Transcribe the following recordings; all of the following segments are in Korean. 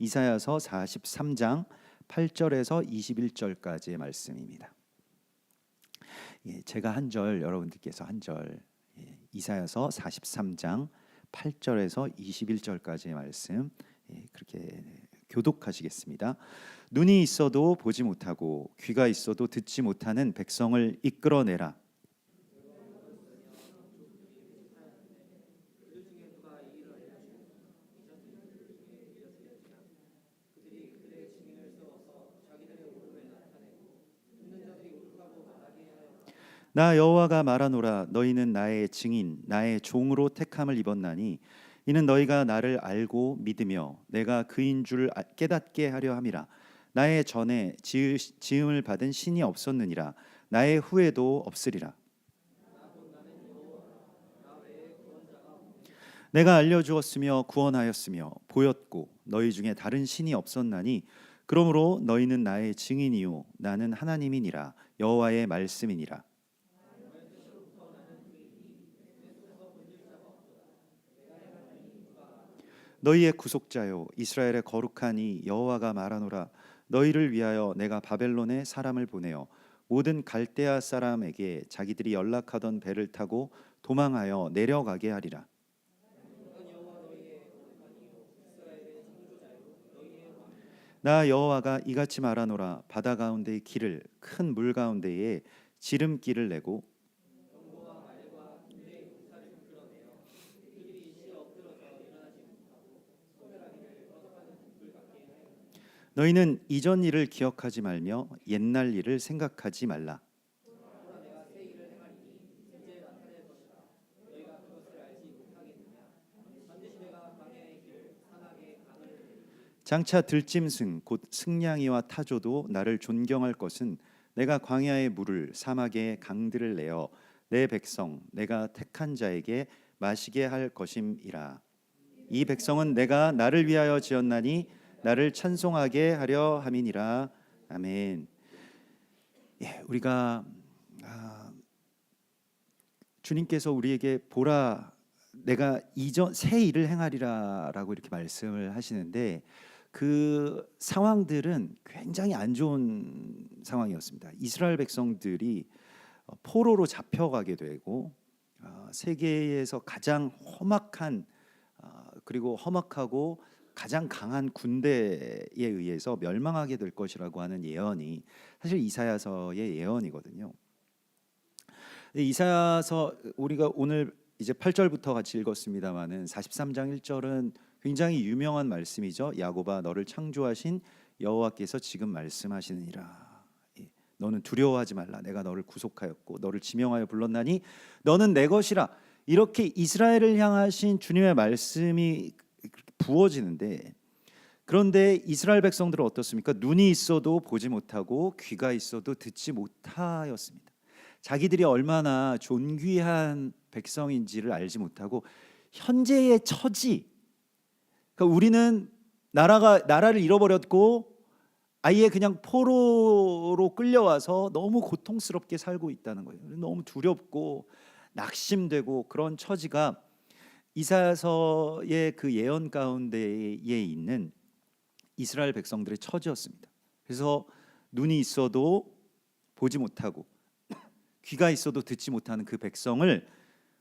이사야서 43장 8절에서 21절까지의 말씀입니다. 제가 한 절, 여러분들께서 한 절, 이사야서 43장 8절에서 21절까지의 말씀 그렇게 교독하시겠습니다. 눈이 있어도 보지 못하고 귀가 있어도 듣지 못하는 백성을 이끌어내라. 나 여호와가 말하노라. 너희는 나의 증인 나의 종으로 택함을 입었나니 이는 너희가 나를 알고 믿으며 내가 그인 줄 깨닫게 하려 함이라. 나의 전에 지음을 받은 신이 없었느니라. 나의 후에도 없으리라. 내가 알려주었으며 구원하였으며 보였고 너희 중에 다른 신이 없었나니 그러므로 너희는 나의 증인이요 나는 하나님이니라. 여호와의 말씀이니라. 너희의 구속자요 이스라엘의 거룩하니 여호와가 말하노라. 너희를 위하여 내가 바벨론에 사람을 보내어 모든 갈대아 사람에게 자기들이 연락하던 배를 타고 도망하여 내려가게 하리라. 나 여호와가 이같이 말하노라. 바다 가운데의 길을 큰 물 가운데에 지름길을 내고 너희는 이전 일을 기억하지 말며 옛날 일을 생각하지 말라. 장차 들짐승 곧 승냥이와 타조도 나를 존경할 것은 내가 광야의 물을 사막의 강들을 내어 내 백성 내가 택한 자에게 마시게 할 것임이라. 이 백성은 내가 나를 위하여 지었나니 나를 찬송하게 하려 함이니라. 아멘. 우리가 주님께서 우리에게 보라 내가 이전 새 일을 행하리라라고 이렇게 말씀을 하시는데 그 상황들은 굉장히 안 좋은 상황이었습니다. 이스라엘 백성들이 포로로 잡혀가게 되고 세계에서 가장 험악한 그리고 험악하고 가장 강한 군대에 의해서 멸망하게 될 것이라고 하는 예언이 사실 이사야서의 예언이거든요. 이사야서 우리가 오늘 이제 8절부터 같이 읽었습니다마는 43장 1절은 굉장히 유명한 말씀이죠. 야곱아 너를 창조하신 여호와께서 지금 말씀하시느니라. 너는 두려워하지 말라. 내가 너를 구속하였고 너를 지명하여 불렀나니 너는 내 것이라. 이렇게 이스라엘을 향하신 주님의 말씀이 부어지는데 그런데 이스라엘 백성들은 어떻습니까? 눈이 있어도 보지 못하고 귀가 있어도 듣지 못하였습니다. 자기들이 얼마나 존귀한 백성인지를 알지 못하고 현재의 처지, 그러니까 우리는 나라를 잃어버렸고 아예 그냥 포로로 끌려와서 너무 고통스럽게 살고 있다는 거예요. 너무 두렵고 낙심되고 그런 처지가 이사야서의 그 예언 가운데에 있는 이스라엘 백성들의 처지였습니다. 그래서 눈이 있어도 보지 못하고 귀가 있어도 듣지 못하는 그 백성을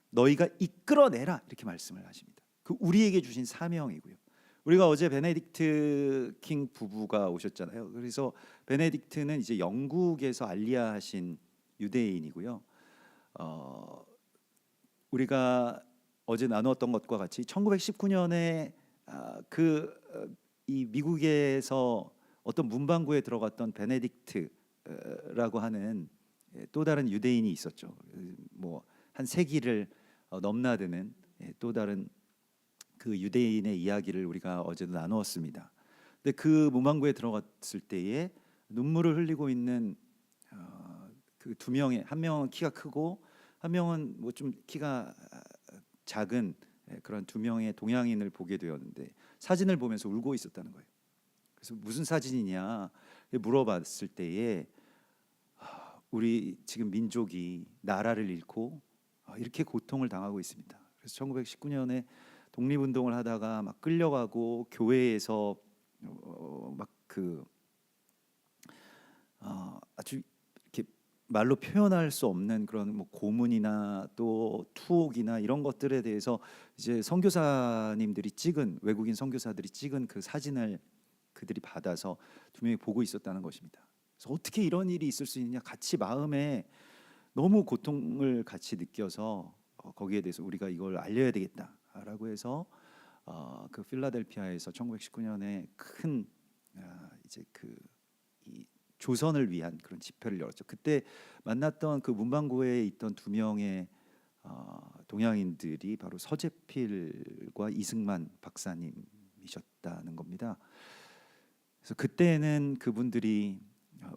너희가 이끌어내라 이렇게 말씀을 하십니다. 그 우리에게 주신 사명이고요. 우리가 어제 베네딕트 킹 부부가 오셨잖아요. 그래서 베네딕트는 이제 영국에서 알리아하신 유대인이고요. 우리가 어제 나누었던 것과 같이 1919년에 이 미국에서 어떤 문방구에 들어갔던 베네딕트라고 하는 또 다른 유대인이 있었죠. 뭐 한 세기를 넘나드는 또 다른 그 유대인의 이야기를 우리가 어제도 나누었습니다. 근데 그 문방구에 들어갔을 때에 눈물을 흘리고 있는 그 두 명의 한 명은 키가 크고 한 명은 뭐 좀 키가 작은 그런 두 명의 동양인을 보게 되었는데 사진을 보면서 울고 있었다는 거예요. 그래서 무슨 사진이냐 물어봤을 때에 우리 지금 민족이 나라를 잃고 이렇게 고통을 당하고 있습니다. 그래서 1919년에 독립운동을 하다가 막 끌려가고 교회에서 그 아주 이렇게 말로 표현할 수 없는 그런 뭐 고문이나 또 투옥이나 이런 것들에 대해서 이제 선교사님들이 찍은, 외국인 선교사들이 찍은 그 사진을 그들이 받아서 두 명이 보고 있었다는 것입니다. 그래서 어떻게 이런 일이 있을 수 있느냐, 같이 마음에 너무 고통을 같이 느껴서 거기에 대해서 우리가 이걸 알려야 되겠다라고 해서 그 필라델피아에서 1919년에 큰 이제 이 조선을 위한 그런 집회를 열었죠. 그때 만났던 그 문방구에 있던 두 명의 동양인들이 바로 서재필과 이승만 박사님이셨다는 겁니다. 그래서 그때는 그분들이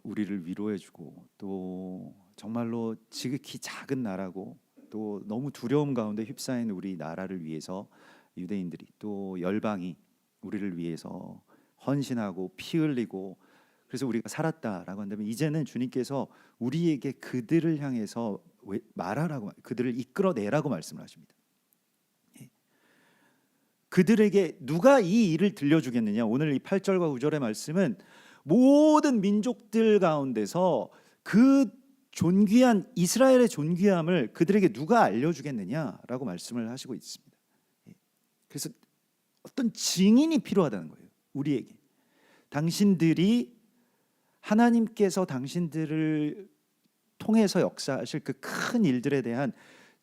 우리를 위로해주고 또 정말로 지극히 작은 나라고 또 너무 두려움 가운데 휩싸인 우리 나라를 위해서 유대인들이 또 열방이 우리를 위해서 헌신하고 피 흘리고 그래서 우리가 살았다라고 한다면 이제는 주님께서 우리에게 그들을 향해서 말하라고, 그들을 이끌어내라고 말씀을 하십니다. 그들에게 누가 이 일을 들려주겠느냐. 오늘 이 8절과 9절의 말씀은 모든 민족들 가운데서 그 존귀한 이스라엘의 존귀함을 그들에게 누가 알려주겠느냐라고 말씀을 하시고 있습니다. 그래서 어떤 증인이 필요하다는 거예요. 우리에게 당신들이 하나님께서 당신들을 통해서 역사하실 그 큰 일들에 대한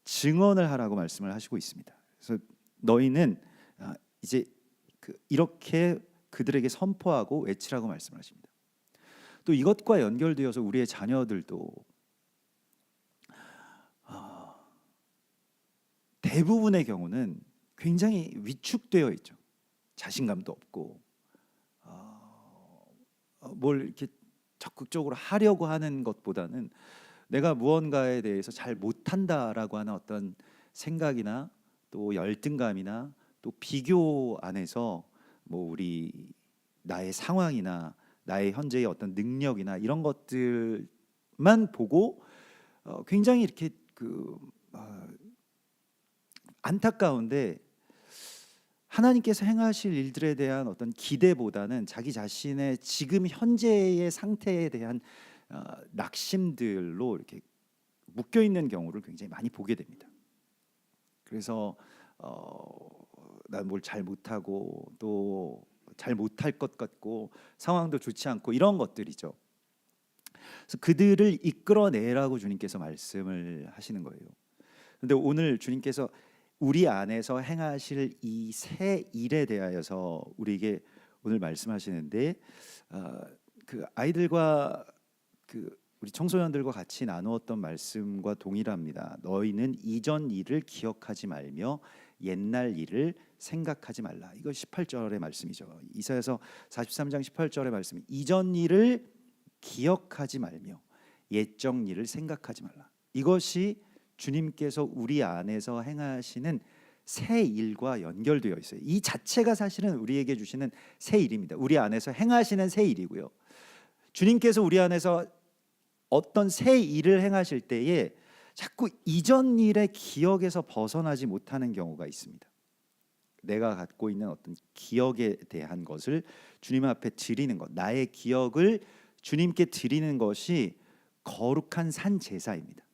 증언을 하라고 말씀을 하시고 있습니다. 그래서 너희는 이제 이렇게 그들에게 선포하고 외치라고 말씀을 하십니다. 또 이것과 연결되어서 우리의 자녀들도 대부분의 경우는 굉장히 위축되어 있죠. 자신감도 없고 뭘 이렇게 적극적으로 하려고 하는 것보다는 내가 무언가에 대해서 잘 못한다라고 하는 어떤 생각이나 또 열등감이나 또 비교 안에서 뭐 나의 상황이나 나의 현재의 어떤 능력이나 이런 것들만 보고 굉장히 이렇게 안타까운데 하나님께서 행하실 일들에 대한 어떤 기대보다는 자기 자신의 지금 현재의 상태에 대한 낙심들로 이렇게 묶여 있는 경우를 굉장히 많이 보게 됩니다. 그래서 난 뭘 잘 못하고 또 잘 못할 것 같고 상황도 좋지 않고 이런 것들이죠. 그래서 그들을 이끌어내라고 주님께서 말씀을 하시는 거예요. 그런데 오늘 주님께서 우리 안에서 행하실 이 새 일에 대하여서 우리에게 오늘 말씀하시는데 그 아이들과 우리 청소년들과 같이 나누었던 말씀과 동일합니다. 너희는 이전 일을 기억하지 말며 옛날 일을 생각하지 말라. 이거 18절의 말씀이죠. 이사야서 43장 18절의 말씀. 이전 일을 기억하지 말며 옛적 일을 생각하지 말라. 이것이 주님께서 우리 안에서 행하시는 새 일과 연결되어 있어요. 이 자체가 사실은 우리에게 주시는 새 일입니다. 우리 안에서 행하시는 새 일이고요. 주님께서 우리 안에서 어떤 새 일을 행하실 때에 자꾸 이전 일의 기억에서 벗어나지 못하는 경우가 있습니다. 내가 갖고 있는 어떤 기억에 대한 것을 주님 앞에 드리는 것, 나의 기억을 주님께 드리는 것이 거룩한 산 제사입니다.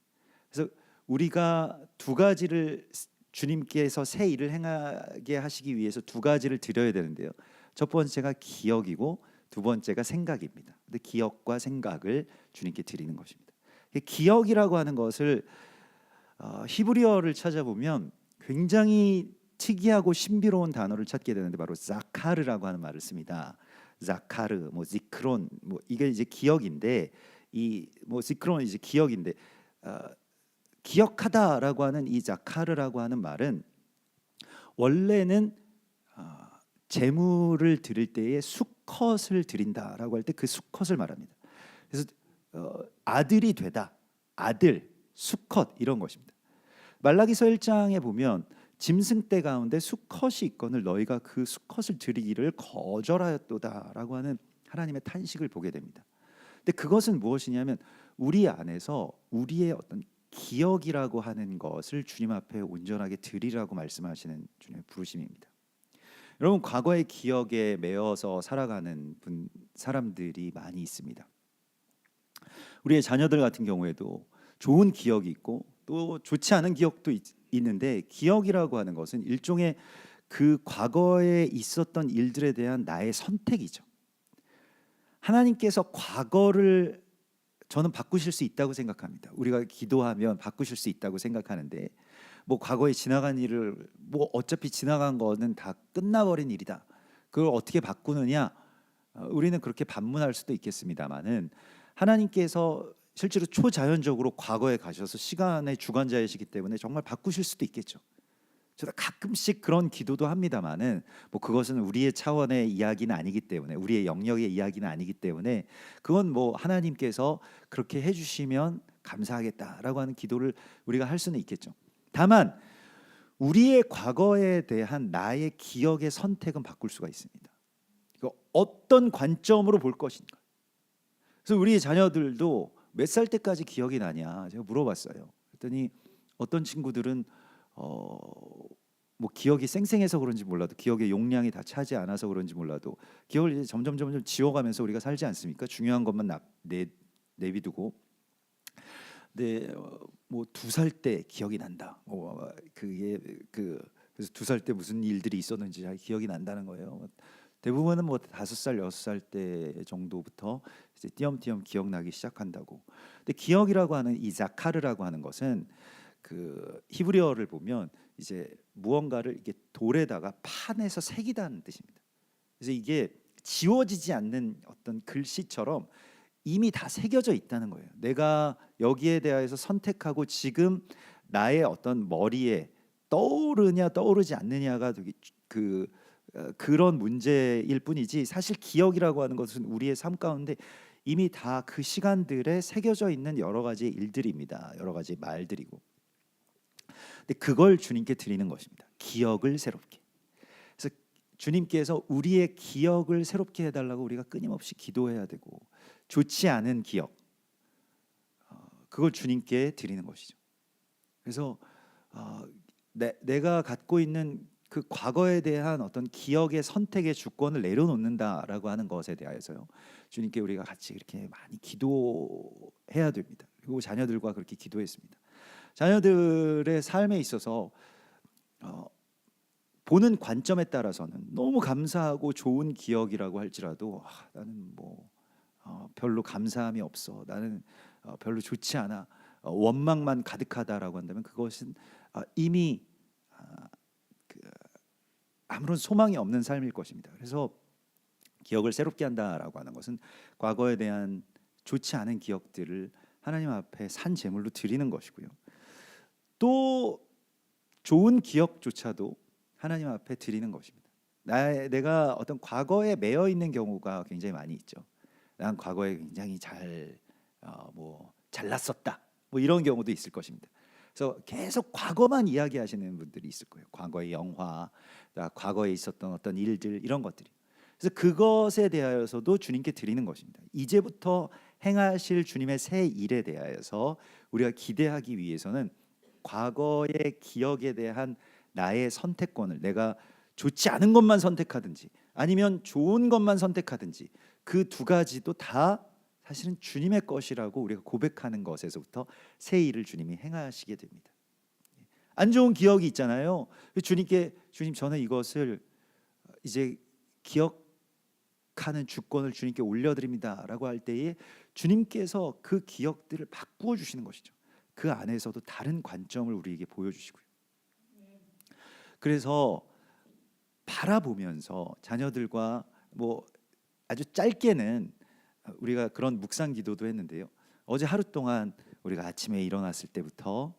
그래서 우리가 두 가지를 주님께서 새 일을 행하게 하시기 위해서 두 가지를 드려야 되는데요. 첫 번째가 기억이고 두 번째가 생각입니다. 근데 기억과 생각을 주님께 드리는 것입니다. 기억이라고 하는 것을 히브리어를 찾아보면 굉장히 특이하고 신비로운 단어를 찾게 되는데 바로 자카르라고 하는 말을 씁니다. 자카르, 뭐 지크론, 뭐 이게 이제 기억인데 이 뭐 지크론은 이제 기억인데 기억하다라고 하는 이 자카르라고 하는 말은 원래는 제물을 드릴 때에 수컷을 드린다라고 할 때 그 수컷을 말합니다. 그래서 아들이 되다, 아들, 수컷 이런 것입니다. 말라기서 1장에 보면 짐승떼 가운데 수컷이 있거늘 너희가 그 수컷을 드리기를 거절하였도다라고 하는 하나님의 탄식을 보게 됩니다. 근데 그것은 무엇이냐면 우리 안에서 우리의 어떤 기억이라고 하는 것을 주님 앞에 온전하게 드리라고 말씀하시는 주님의 부르심입니다. 여러분 과거의 기억에 매여서 살아가는 사람들이 많이 있습니다. 우리의 자녀들 같은 경우에도 좋은 기억이 있고 또 좋지 않은 기억도 있는데, 기억이라고 하는 것은 일종의 그 과거에 있었던 일들에 대한 나의 선택이죠. 하나님께서 과거를 저는 바꾸실 수 있다고 생각합니다. 우리가 기도하면 바꾸실 수 있다고 생각하는데, 뭐 과거에 지나간 일을 뭐 어차피 지나간 거는 다 끝나버린 일이다, 그걸 어떻게 바꾸느냐, 우리는 그렇게 반문할 수도 있겠습니다만은, 하나님께서 실제로 초자연적으로 과거에 가셔서 시간의 주관자이시기 때문에 정말 바꾸실 수도 있겠죠. 저도 가끔씩 그런 기도도 합니다만은, 뭐 그것은 우리의 차원의 이야기는 아니기 때문에, 우리의 영역의 이야기는 아니기 때문에, 그건 뭐 하나님께서 그렇게 해주시면 감사하겠다라고 하는 기도를 우리가 할 수는 있겠죠. 다만 우리의 과거에 대한 나의 기억의 선택은 바꿀 수가 있습니다. 어떤 관점으로 볼 것인가. 그래서 우리 자녀들도 몇 살 때까지 기억이 나냐 제가 물어봤어요. 그랬더니 어떤 친구들은 뭐 기억이 쌩쌩해서 그런지 몰라도, 기억의 용량이 다 차지 않아서 그런지 몰라도 기억을 이제 점점 지워가면서 우리가 살지 않습니까? 중요한 것만 내비두고. 근데 뭐 2살 때 기억이 난다. 그게 그래서 2살 때 무슨 일들이 있었는지 잘 기억이 난다는 거예요. 대부분은 뭐 5살, 6살 때 정도부터 이제 띄엄띄엄 기억나기 시작한다고. 근데 기억이라고 하는 이 자카르라고 하는 것은 그 히브리어를 보면 이제 무언가를 이게 돌에다가 판에서 새기다는 뜻입니다. 그래서 이게 지워지지 않는 어떤 글씨처럼 이미 다 새겨져 있다는 거예요. 내가 여기에 대해서 선택하고 지금 나의 어떤 머리에 떠오르냐 떠오르지 않느냐가 되게 그런 문제일 뿐이지, 사실 기억이라고 하는 것은 우리의 삶 가운데 이미 다 그 시간들에 새겨져 있는 여러 가지 일들입니다. 여러 가지 말들이고. 근데 그걸 주님께 드리는 것입니다. 기억을 새롭게. 그래서 주님께서 우리의 기억을 새롭게 해달라고 우리가 끊임없이 기도해야 되고, 좋지 않은 기억, 그걸 주님께 드리는 것이죠. 그래서 내가 갖고 있는 그 과거에 대한 어떤 기억의 선택의 주권을 내려놓는다라고 하는 것에 대하여서요, 주님께 우리가 같이 이렇게 많이 기도해야 됩니다. 그리고 자녀들과 그렇게 기도했습니다. 자녀들의 삶에 있어서 보는 관점에 따라서는 너무 감사하고 좋은 기억이라고 할지라도, 나는 뭐 별로 감사함이 없어, 나는 별로 좋지 않아, 원망만 가득하다라고 한다면, 그것은 이미 아무런 소망이 없는 삶일 것입니다. 그래서 기억을 새롭게 한다라고 하는 것은 과거에 대한 좋지 않은 기억들을 하나님 앞에 산 제물로 드리는 것이고요. 또 좋은 기억조차도 하나님 앞에 드리는 것입니다. 내가 어떤 과거에 매여 있는 경우가 굉장히 많이 있죠. 난 과거에 굉장히 잘났었다, 뭐 이런 경우도 있을 것입니다. 그래서 계속 과거만 이야기하시는 분들이 있을 거예요. 과거의 영화, 과거에 있었던 어떤 일들, 이런 것들이. 그래서 그것에 대하여서도 주님께 드리는 것입니다. 이제부터 행하실 주님의 새 일에 대하여서 우리가 기대하기 위해서는 과거의 기억에 대한 나의 선택권을, 내가 좋지 않은 것만 선택하든지 아니면 좋은 것만 선택하든지, 그 두 가지도 다 사실은 주님의 것이라고 우리가 고백하는 것에서부터 새 일을 주님이 행하시게 됩니다. 안 좋은 기억이 있잖아요. 주님께, 주님 저는 이것을 이제 기억하는 주권을 주님께 올려드립니다라고 할 때에 주님께서 그 기억들을 바꾸어 주시는 것이죠. 그 안에서도 다른 관점을 우리에게 보여주시고요. 그래서 바라보면서 자녀들과 뭐 아주 짧게는 우리가 그런 묵상 기도도 했는데요. 어제 하루 동안 우리가 아침에 일어났을 때부터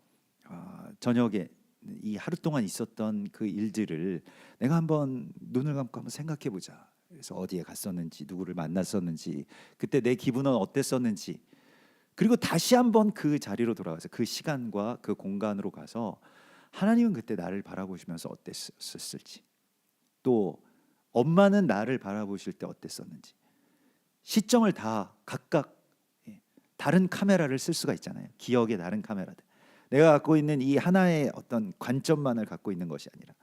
저녁에 이 하루 동안 있었던 그 일들을 내가 한번 눈을 감고 한번 생각해 보자. 그래서 어디에 갔었는지, 누구를 만났었는지, 그때 내 기분은 어땠었는지, 그리고 다시 한번 그 자리로 돌아가서 그 시간과 그 공간으로 가서 하나님은 그때 나를 바라보시면서 어땠었을지, 또 엄마는 나를 바라보실 때 어땠었는지, 시점을 다 각각 다른 카메라를 쓸 수가 있잖아요. 기억의 다른 카메라들. 내가 갖고 있는 이 하나의 어떤 관점만을 갖고 있는 것이 아니라,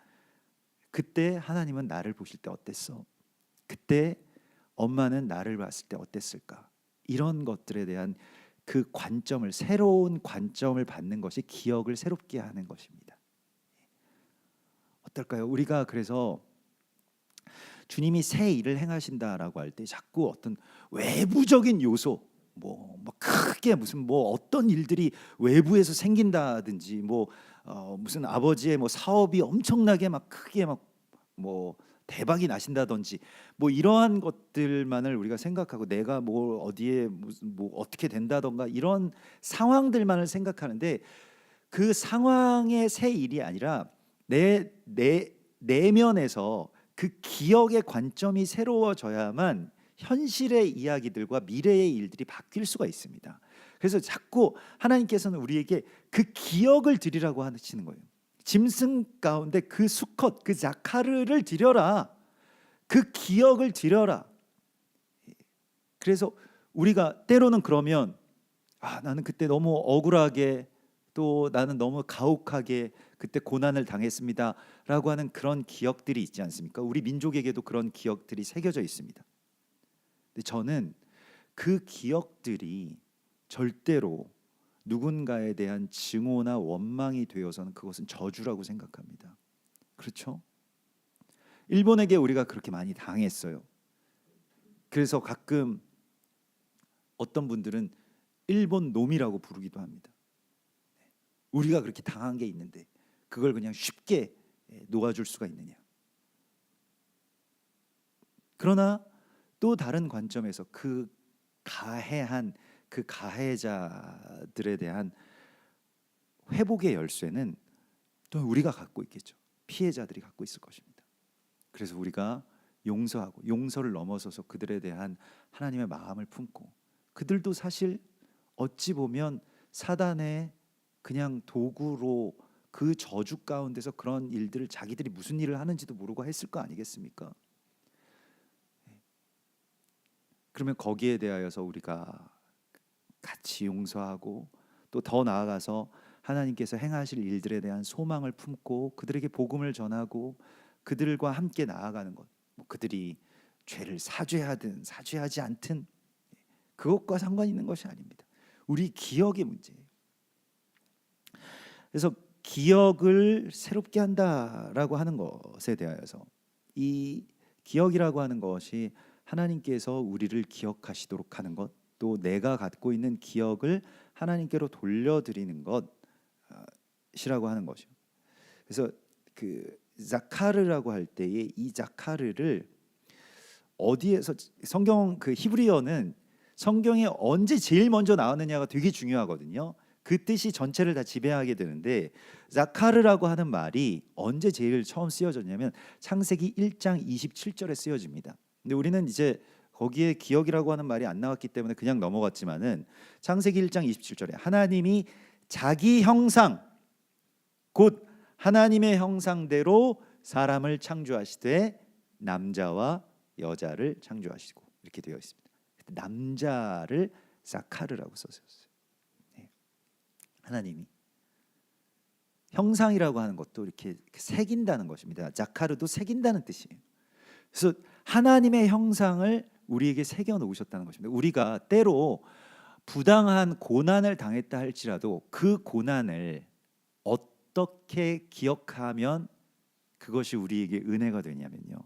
그때 하나님은 나를 보실 때 어땠어? 그때 엄마는 나를 봤을 때 어땠을까? 이런 것들에 대한 그 관점을, 새로운 관점을 받는 것이 기억을 새롭게 하는 것입니다. 어떨까요? 우리가 그래서 주님이 새 일을 행하신다라고 할 때 자꾸 어떤 외부적인 요소, 뭐 크게 무슨 뭐 어떤 일들이 외부에서 생긴다든지, 무슨 아버지의 뭐 사업이 엄청나게 막 크게 막 뭐 대박이 나신다든지, 뭐 이러한 것들만을 우리가 생각하고, 내가 뭐 어디에 무슨 뭐 어떻게 된다던가 이런 상황들만을 생각하는데, 그 상황의 새 일이 아니라 내 내면에서 그 기억의 관점이 새로워져야만 현실의 이야기들과 미래의 일들이 바뀔 수가 있습니다. 그래서 자꾸 하나님께서는 우리에게 그 기억을 드리라고 하시는 거예요. 짐승 가운데 그 수컷, 그 자카르를 드려라. 그 기억을 드려라. 그래서 우리가 때로는 그러면 나는 그때 너무 억울하게, 또 나는 너무 가혹하게 그때 고난을 당했습니다 라고 하는 그런 기억들이 있지 않습니까? 우리 민족에게도 그런 기억들이 새겨져 있습니다. 근데 저는 그 기억들이 절대로 누군가에 대한 증오나 원망이 되어서는 그것은 저주라고 생각합니다. 그렇죠? 일본에게 우리가 그렇게 많이 당했어요. 그래서 가끔 어떤 분들은 일본 놈이라고 부르기도 합니다. 우리가 그렇게 당한 게 있는데 그걸 그냥 쉽게 놓아줄 수가 있느냐. 그러나 또 다른 관점에서 그 가해한 그 가해자들에 대한 회복의 열쇠는 또 우리가 갖고 있겠죠. 피해자들이 갖고 있을 것입니다. 그래서 우리가 용서하고, 용서를 넘어서서 그들에 대한 하나님의 마음을 품고, 그들도 사실 어찌 보면 사단의 그냥 도구로 그 저주 가운데서 그런 일들을, 자기들이 무슨 일을 하는지도 모르고 했을 거 아니겠습니까? 그러면 거기에 대하여서 우리가 같이 용서하고, 또 더 나아가서 하나님께서 행하실 일들에 대한 소망을 품고 그들에게 복음을 전하고 그들과 함께 나아가는 것, 그들이 죄를 사죄하든 사죄하지 않든 그것과 상관 있는 것이 아닙니다. 우리 기억의 문제예요. 그래서 기억을 새롭게 한다라고 하는 것에 대하여서, 이 기억이라고 하는 것이 하나님께서 우리를 기억하시도록 하는 것, 또 내가 갖고 있는 기억을 하나님께로 돌려드리는 것이라고 하는 것이요. 그래서 그 자카르라고 할 때에 이 자카르를 어디에서, 성경 그 히브리어는 성경에 언제 제일 먼저 나왔느냐가 되게 중요하거든요. 그 뜻이 전체를 다 지배하게 되는데, 자카르라고 하는 말이 언제 제일 처음 쓰여졌냐면 창세기 1장 27절에 쓰여집니다. 근데 우리는 이제 거기에 기억이라고 하는 말이 안 나왔기 때문에 그냥 넘어갔지만은, 창세기 1장 27절에 하나님이 자기 형상, 곧 하나님의 형상대로 사람을 창조하시되 남자와 여자를 창조하시고, 이렇게 되어 있습니다. 남자를 자카르라고 썼어요. 하나님이 형상이라고 하는 것도 이렇게 새긴다는 것입니다. 자카르도 새긴다는 뜻이에요. 그래서 하나님의 형상을 우리에게 새겨 놓으셨다는 것입니다. 우리가 때로 부당한 고난을 당했다 할지라도 그 고난을 어떻게 기억하면 그것이 우리에게 은혜가 되냐면요,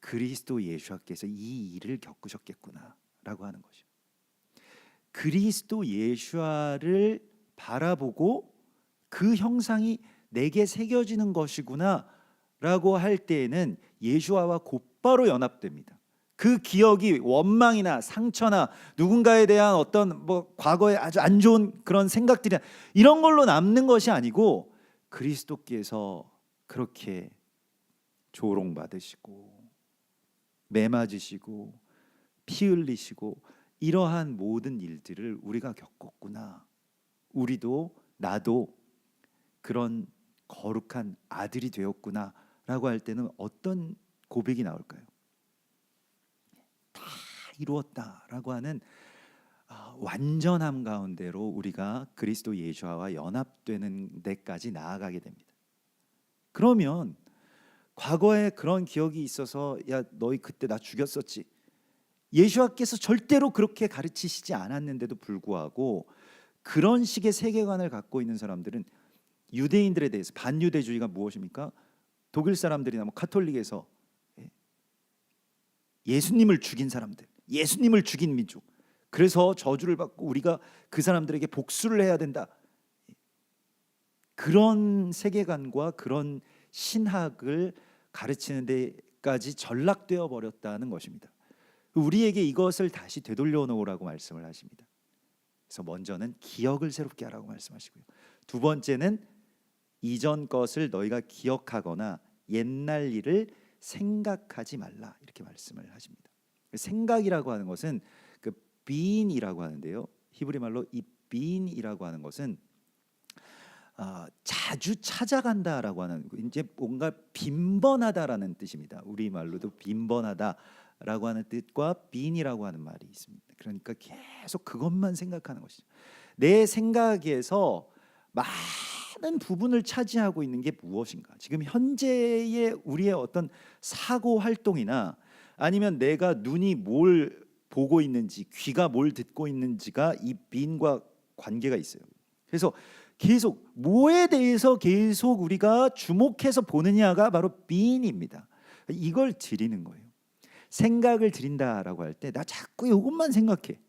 그리스도 예수께서 이 일을 겪으셨겠구나라고 하는 것이요. 그리스도 예수를 바라보고 그 형상이 내게 새겨지는 것이구나라고 할 때에는 예수와 곧바로 연합됩니다. 그 기억이 원망이나 상처나 누군가에 대한 어떤 과거에 아주 안 좋은 그런 생각들이, 이런 걸로 남는 것이 아니고, 그리스도께서 그렇게 조롱받으시고 매 맞으시고 피 흘리시고 이러한 모든 일들을 우리가 겪었구나, 우리도 나도 그런 거룩한 아들이 되었구나 라고 할 때는 어떤 고백이 나올까요? 다 이루었다라고 하는 완전함 가운데로 우리가 그리스도 예수와 연합되는 데까지 나아가게 됩니다. 그러면 과거에 그런 기억이 있어서, 야 너희 그때 나 죽였었지, 예수와께서 절대로 그렇게 가르치시지 않았는데도 불구하고 그런 식의 세계관을 갖고 있는 사람들은 유대인들에 대해서 반유대주의가 무엇입니까? 독일 사람들이나 뭐 카톨릭에서 예수님을 죽인 사람들, 예수님을 죽인 민족, 그래서 저주를 받고 우리가 그 사람들에게 복수를 해야 된다. 그런 세계관과 그런 신학을 가르치는 데까지 전락되어 버렸다는 것입니다. 우리에게 이것을 다시 되돌려 놓으라고 말씀을 하십니다. 그래서 먼저는 기억을 새롭게 하라고 말씀하시고요. 두 번째는 이전 것을 너희가 기억하거나 옛날 일을 생각하지 말라, 이렇게 말씀을 하십니다. 생각이라고 하는 것은 그 being이라고 하는데요. 히브리 말로 이 being이라고 하는 것은 자주 찾아간다라고 하는, 이제 뭔가 빈번하다라는 뜻입니다. 우리 말로도 빈번하다라고 하는 뜻과 being이라고 하는 말이 있습니다. 그러니까 계속 그것만 생각하는 것이죠. 내 생각에서 많은 부분을 차지하고 있는 게 무엇인가? 지금 현재의 우리의 어떤 사고 활동이나 아니면 내가 눈이 뭘 보고 있는지, 귀가 뭘 듣고 있는지가 이 being과 관계가 있어요. 그래서 계속 뭐에 대해서 계속 우리가 주목해서 보느냐가 바로 being입니다. 이걸 드리는 거예요. 생각을 드린다라고 할 때 나 자꾸 이것만 생각해.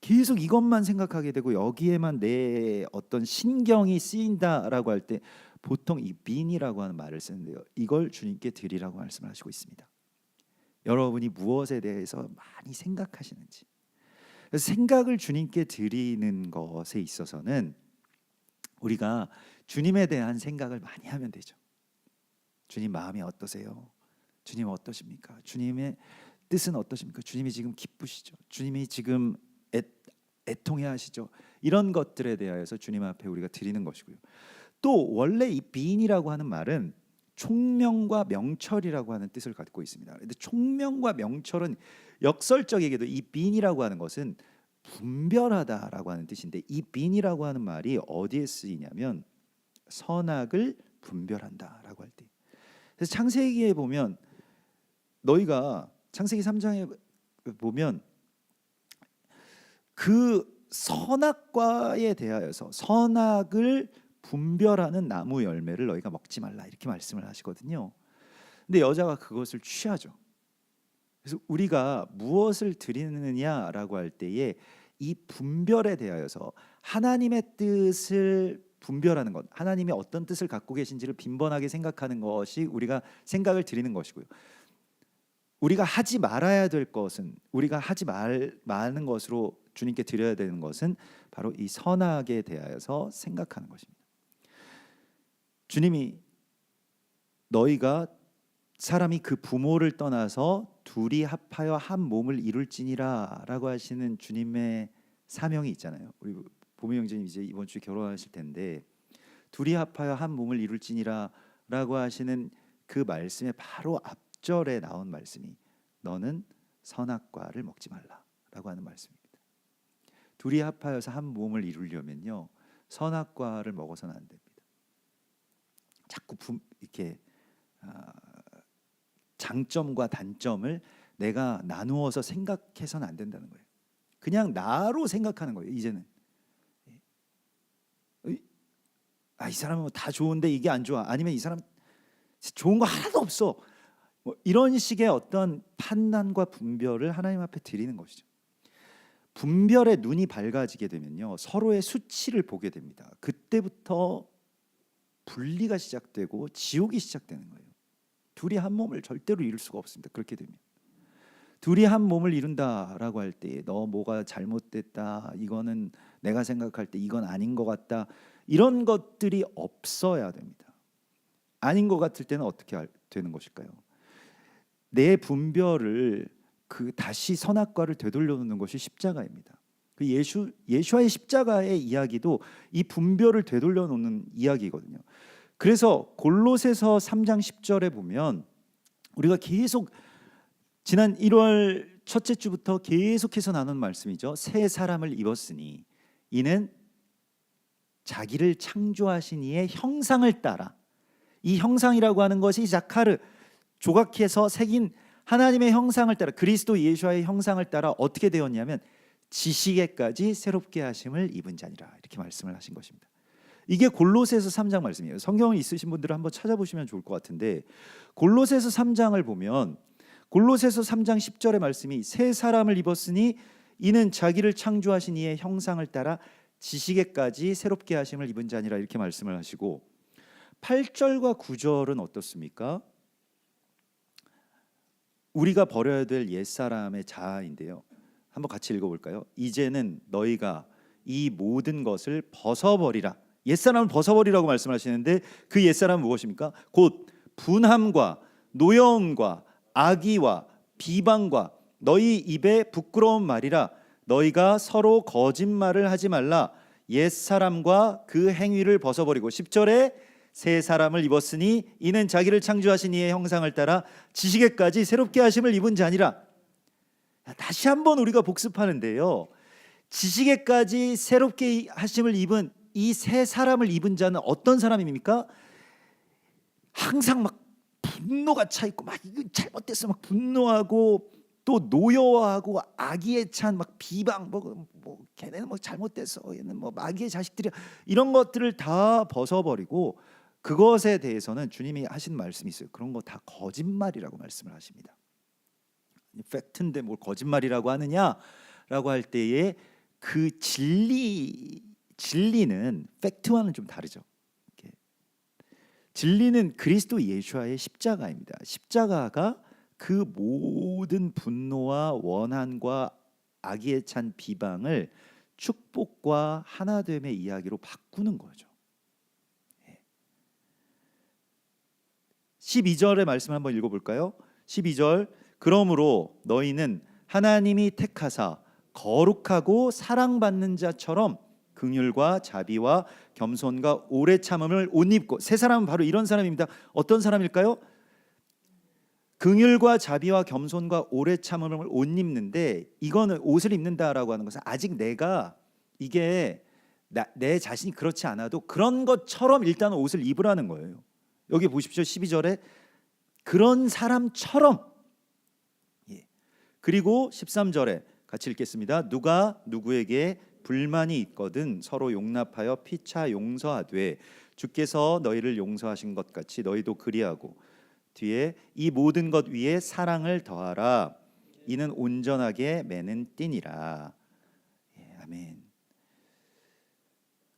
계속 이것만 생각하게 되고 여기에만 내 어떤 신경이 쓰인다라고 할 때 보통 이 being이라고 하는 말을 쓰는데요. 이걸 주님께 드리라고 말씀을 하시고 있습니다. 여러분이 무엇에 대해서 많이 생각하시는지. 생각을 주님께 드리는 것에 있어서는 우리가 주님에 대한 생각을 많이 하면 되죠. 주님 마음이 어떠세요? 주님 어떠십니까? 주님의 뜻은 어떠십니까? 주님이 지금 기쁘시죠? 주님이 지금 애통해 하시죠? 이런 것들에 대하여서 주님 앞에 우리가 드리는 것이고요. 또 원래 이 being이라고 하는 말은 총명과 명철이라고 하는 뜻을 갖고 있습니다. 그런데 총명과 명철은 역설적이게도 이 being이라고 하는 것은 분별하다라고 하는 뜻인데, 이 being이라고 하는 말이 어디에 쓰이냐면 선악을 분별한다라고 할 때. 그래서 창세기에 보면 너희가 창세기 3장에 보면 그 선악과에 대하여서 선악을 분별하는 나무 열매를 너희가 먹지 말라, 이렇게 말씀을 하시거든요. 근데 여자가 그것을 취하죠. 그래서 우리가 무엇을 드리느냐라고 할 때에 이 분별에 대하여서 하나님의 뜻을 분별하는 것, 하나님이 어떤 뜻을 갖고 계신지를 빈번하게 생각하는 것이 우리가 생각을 드리는 것이고요. 우리가 하지 말아야 될 것은, 우리가 하지 말는 것으로 주님께 드려야 되는 것은 바로 이 선악에 대하여서 생각하는 것입니다. 주님이 너희가 사람이 그 부모를 떠나서 둘이 합하여 한 몸을 이룰지니라 라고 하시는 주님의 사명이 있잖아요. 우리 보미 형제님 이제 이번 주에 결혼하실 텐데 둘이 합하여 한 몸을 이룰지니라 라고 하시는 그 말씀의 바로 앞절에 나온 말씀이 너는 선악과를 먹지 말라 라고 하는 말씀입니다. 둘이 합하여서 한 몸을 이루려면요, 선악과를 먹어서는 안 됩니다. 자꾸 이렇게 장점과 단점을 내가 나누어서 생각해서는 안 된다는 거예요. 그냥 나로 생각하는 거예요. 이제는 이 사람은 다 좋은데 이게 안 좋아, 아니면 이 사람 좋은 거 하나도 없어, 뭐 이런 식의 어떤 판단과 분별을 하나님 앞에 드리는 것이죠. 분별의 눈이 밝아지게 되면요, 서로의 수치를 보게 됩니다. 그때부터 분리가 시작되고 지옥이 시작되는 거예요. 둘이 한 몸을 절대로 이룰 수가 없습니다. 그렇게 되면 둘이 한 몸을 이룬다라고 할 때 너 뭐가 잘못됐다, 이거는 내가 생각할 때 이건 아닌 것 같다, 이런 것들이 없어야 됩니다. 아닌 것 같을 때는 어떻게 되는 것일까요? 내 분별을 다시 선악과를 되돌려 놓는 것이 십자가입니다. 그 예수와의 십자가의 이야기도 이 분별을 되돌려 놓는 이야기거든요. 그래서 골로새서 3장 10절에 보면 우리가 계속 지난 1월 첫째 주부터 계속해서 나눈 말씀이죠. 새 사람을 입었으니 이는 자기를 창조하신 이의 형상을 따라, 이 형상이라고 하는 것이 자카르, 조각해서 새긴 하나님의 형상을 따라, 그리스도 예수와의 형상을 따라 어떻게 되었냐면 지식에까지 새롭게 하심을 입은 자니라, 이렇게 말씀을 하신 것입니다. 이게 골로새서 3장 말씀이에요. 성경이 있으신 분들은 한번 찾아보시면 좋을 것 같은데, 골로새서 3장을 보면 골로새서 3장 10절의 말씀이 새 사람을 입었으니 이는 자기를 창조하신 이의 형상을 따라 지식에까지 새롭게 하심을 입은 자니라, 이렇게 말씀을 하시고, 8절과 9절은 어떻습니까? 우리가 버려야 될 옛사람의 자아인데요. 한번 같이 읽어볼까요? 이제는 너희가 이 모든 것을 벗어버리라. 옛사람을 벗어버리라고 말씀하시는데 그 옛사람은 무엇입니까? 곧 분함과 노여움과 악의와 비방과 너희 입에 부끄러운 말이라. 너희가 서로 거짓말을 하지 말라. 옛사람과 그 행위를 벗어버리고, 10절에 새 사람을 입었으니 이는 자기를 창조하신 이의 형상을 따라 지식에까지 새롭게 하심을 입은 자니라. 다시 한번 우리가 복습하는데요, 지식에까지 새롭게 하심을 입은 이 새 사람을 입은 자는 어떤 사람입니까? 항상 막 분노가 차 있고, 막 이거 잘못됐어 막 분노하고, 또 노여워하고, 악의에 찬 막 비방, 뭐 걔네는 뭐 잘못됐어, 얘는 뭐 마귀의 자식들이야, 이런 것들을 다 벗어버리고, 그것에 대해서는 주님이 하신 말씀이 있어요. 그런 거 다 거짓말이라고 말씀을 하십니다. 팩트인데 뭘 거짓말이라고 하느냐라고 할 때에 그 진리는 팩트와는 좀 다르죠. 진리는 그리스도 예수와의 십자가입니다. 십자가가 그 모든 분노와 원한과 악의에 찬 비방을 축복과 하나됨의 이야기로 바꾸는 거죠. 12절의 말씀 한번 읽어볼까요? 12절, 그러므로 너희는 하나님이 택하사 거룩하고 사랑받는 자처럼 긍휼과 자비와 겸손과 오래 참음을 옷 입고. 새 사람은 바로 이런 사람입니다. 어떤 사람일까요? 긍휼과 자비와 겸손과 오래 참음을 옷 입는데, 이거는 옷을 입는다라고 하는 것은 아직 내가 이게 내 자신이 그렇지 않아도 그런 것처럼 일단 옷을 입으라는 거예요. 여기 보십시오. 12절에 그런 사람처럼. 그리고 13절에 같이 읽겠습니다. 누가 누구에게 불만이 있거든 서로 용납하여 피차 용서하되 주께서 너희를 용서하신 것 같이 너희도 그리하고. 뒤에 이 모든 것 위에 사랑을 더하라. 이는 온전하게 매는 띠니라. 아멘.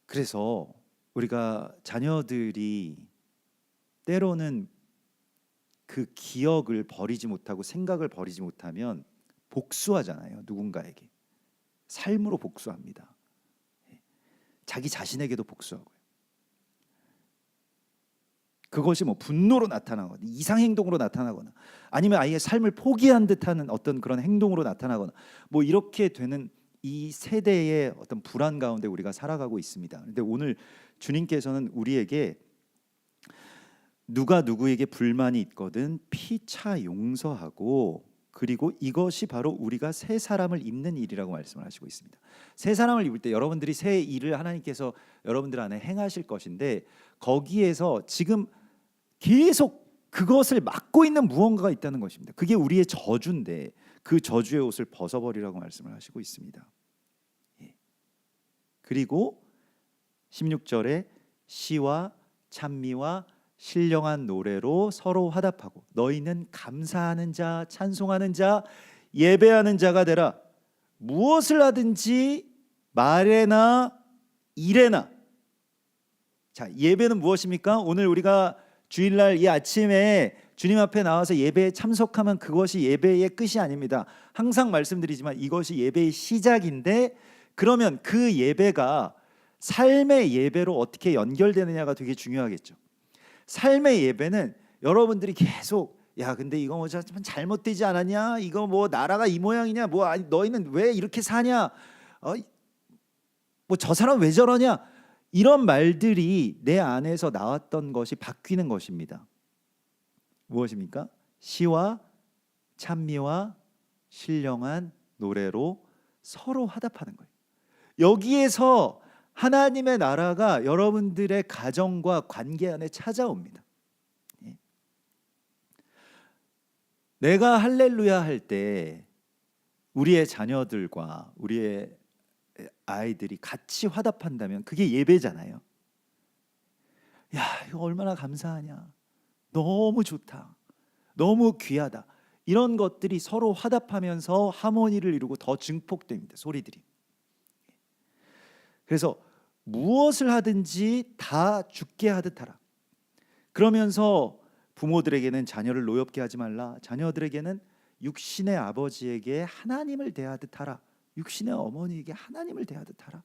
그래서 우리가 자녀들이 때로는 그 기억을 버리지 못하고 생각을 버리지 못하면 복수하잖아요. 누군가에게 삶으로 복수합니다. 자기 자신에게도 복수하고요. 그것이 뭐 분노로 나타나거나 이상 행동으로 나타나거나, 아니면 아예 삶을 포기한 듯하는 어떤 그런 행동으로 나타나거나, 뭐 이렇게 되는 이 세대의 어떤 불안 가운데 우리가 살아가고 있습니다. 그런데 오늘 주님께서는 우리에게 누가 누구에게 불만이 있거든 피차 용서하고, 그리고 이것이 바로 우리가 새 사람을 입는 일이라고 말씀을 하시고 있습니다. 새 사람을 입을 때 여러분들이 새 일을 하나님께서 여러분들 안에 행하실 것인데, 거기에서 지금 계속 그것을 막고 있는 무언가가 있다는 것입니다. 그게 우리의 저주인데 그 저주의 옷을 벗어버리라고 말씀을 하시고 있습니다. 그리고 16절에 시와 찬미와 신령한 노래로 서로 화답하고 너희는 감사하는 자, 찬송하는 자, 예배하는 자가 되라. 무엇을 하든지 말에나 일에나. 자, 예배는 무엇입니까? 오늘 우리가 주일날 이 아침에 주님 앞에 나와서 예배에 참석하면 그것이 예배의 끝이 아닙니다. 항상 말씀드리지만 이것이 예배의 시작인데, 그러면 그 예배가 삶의 예배로 어떻게 연결되느냐가 되게 중요하겠죠. 삶의 예배는 여러분들이 계속 야 근데 이거 뭐 잘못되지 않았냐, 이거 뭐 나라가 이 모양이냐, 뭐 아니 너희는 왜 이렇게 사냐, 뭐 저 사람 왜 저러냐, 이런 말들이 내 안에서 나왔던 것이 바뀌는 것입니다. 무엇입니까? 시와 찬미와 신령한 노래로 서로 화답하는 거예요. 여기에서 하나님의 나라가 여러분들의 가정과 관계 안에 찾아옵니다. 내가 할렐루야 할 때 우리의 자녀들과 우리의 아이들이 같이 화답한다면 그게 예배잖아요. 야, 이거 얼마나 감사하냐. 너무 좋다. 너무 귀하다. 이런 것들이 서로 화답하면서 하모니를 이루고 더 증폭됩니다. 소리들이. 그래서 무엇을 하든지 다 주께 하듯 하라. 그러면서 부모들에게는 자녀를 노엽게 하지 말라. 자녀들에게는 육신의 아버지에게 하나님을 대하듯 하라. 육신의 어머니에게 하나님을 대하듯 하라.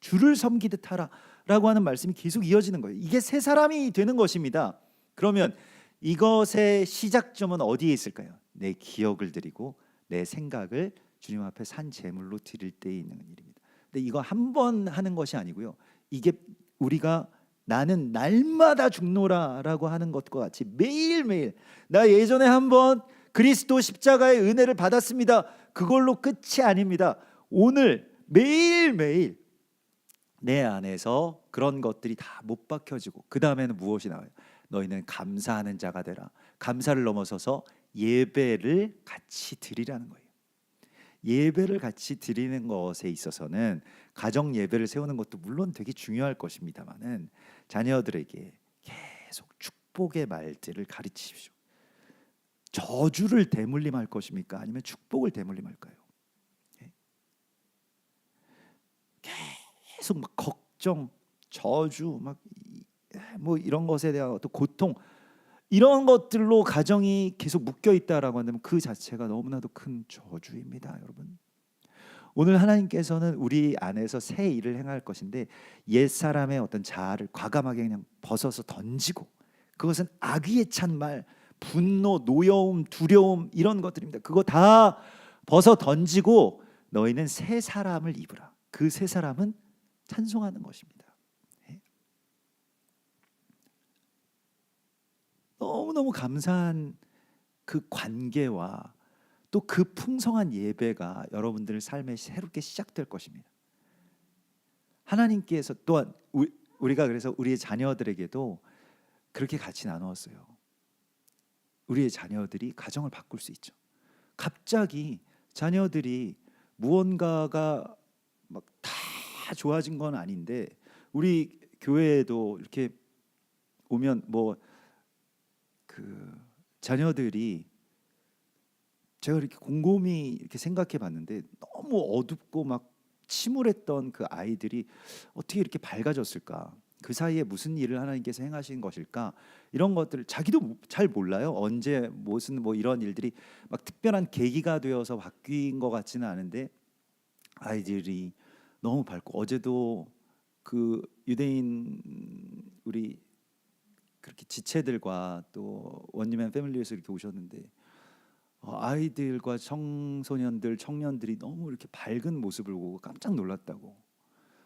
주를 섬기듯 하라 라고 하는 말씀이 계속 이어지는 거예요. 이게 새 사람이 되는 것입니다. 그러면 이것의 시작점은 어디에 있을까요? 내 기억을 드리고 내 생각을 주님 앞에 산 제물로 드릴 때에 있는 일입니다. 근데 이거 한 번 하는 것이 아니고요. 이게 우리가 나는 날마다 죽노라라고 하는 것과 같이 매일매일, 나 예전에 한번 그리스도 십자가의 은혜를 받았습니다. 그걸로 끝이 아닙니다. 오늘 매일매일 내 안에서 그런 것들이 다 못 박혀지고 그 다음에는 무엇이 나와요? 너희는 감사하는 자가 되라. 감사를 넘어서서 예배를 같이 드리라는 거예요. 예배를 같이 드리는 것에 있어서는 가정 예배를 세우는 것도 물론 되게 중요할 것입니다만은 자녀들에게 계속 축복의 말들을 가르치십시오. 저주를 대물림할 것입니까? 아니면 축복을 대물림할까요? 계속 막 걱정, 저주, 막 뭐 이런 것에 대한 어떤 고통, 이런 것들로 가정이 계속 묶여 있다라고 한다면 그 자체가 너무나도 큰 저주입니다, 여러분. 오늘 하나님께서는 우리 안에서 새 일을 행할 것인데 옛 사람의 어떤 자아를 과감하게 그냥 벗어서 던지고, 그것은 악의에 찬 말, 분노, 노여움, 두려움 이런 것들입니다. 그거 다 벗어 던지고 너희는 새 사람을 입으라. 그 새 사람은 찬송하는 것입니다. 너무너무 감사한 그 관계와 또 그 풍성한 예배가 여러분들 삶에 새롭게 시작될 것입니다. 하나님께서 또한 우리가 그래서 우리의 자녀들에게도 그렇게 같이 나누었어요. 우리의 자녀들이 가정을 바꿀 수 있죠. 갑자기 자녀들이 무언가가 막 다 좋아진 건 아닌데, 우리 교회에도 이렇게 오면 뭐 그 자녀들이, 제가 이렇게 곰곰이 이렇게 생각해 봤는데 너무 어둡고 막 침울했던 그 아이들이 어떻게 이렇게 밝아졌을까? 그 사이에 무슨 일을 하나님께서 행하신 것일까? 이런 것들을 자기도 잘 몰라요. 언제 무슨 뭐 이런 일들이 막 특별한 계기가 되어서 바뀐 것 같지는 않은데 아이들이 너무 밝고, 어제도 그 유대인 우리 그렇게 지체들과 또 원리맨 패밀리에서 이렇게 오셨는데 아이들과 청소년들, 청년들이 너무 이렇게 밝은 모습을 보고 깜짝 놀랐다고.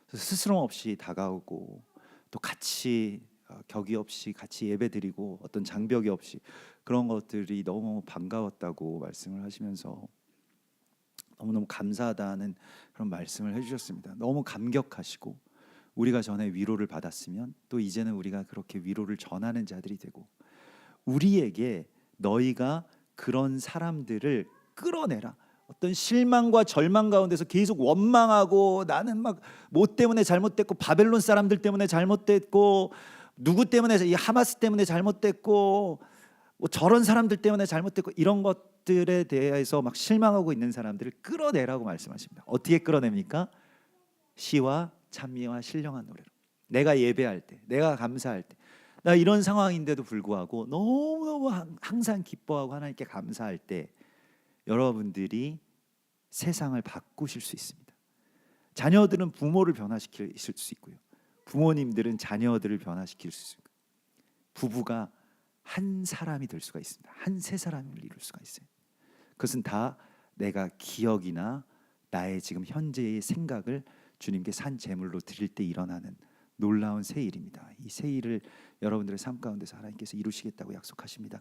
그래서 스스럼 없이 다가오고 또 같이 격이 없이 같이 예배드리고 어떤 장벽이 없이 그런 것들이 너무 반가웠다고 말씀을 하시면서 너무너무 감사하다는 그런 말씀을 해주셨습니다. 너무 감격하시고, 우리가 전에 위로를 받았으면 또 이제는 우리가 그렇게 위로를 전하는 자들이 되고, 우리에게 너희가 그런 사람들을 끌어내라. 어떤 실망과 절망 가운데서 계속 원망하고 나는 막 뭐 때문에 잘못됐고, 바벨론 사람들 때문에 잘못됐고, 누구 때문에, 이 하마스 때문에 잘못됐고, 뭐 저런 사람들 때문에 잘못됐고, 이런 것들에 대해서 막 실망하고 있는 사람들을 끌어내라고 말씀하십니다. 어떻게 끌어냅니까? 시와 찬미와 신령한 노래로. 내가 예배할 때, 내가 감사할 때, 나 이런 상황인데도 불구하고 너무너무 항상 기뻐하고 하나님께 감사할 때 여러분들이 세상을 바꾸실 수 있습니다. 자녀들은 부모를 변화시킬 수 있고요, 부모님들은 자녀들을 변화시킬 수 있고, 부부가 한 사람이 될 수가 있습니다. 한 새 사람을 이룰 수가 있어요. 그것은 다 내가 기억이나 나의 지금 현재의 생각을 주님께 산 제물로 드릴 때 일어나는 놀라운 새 일입니다. 이 새 일을 여러분들의 삶 가운데서 하나님께서 이루시겠다고 약속하십니다.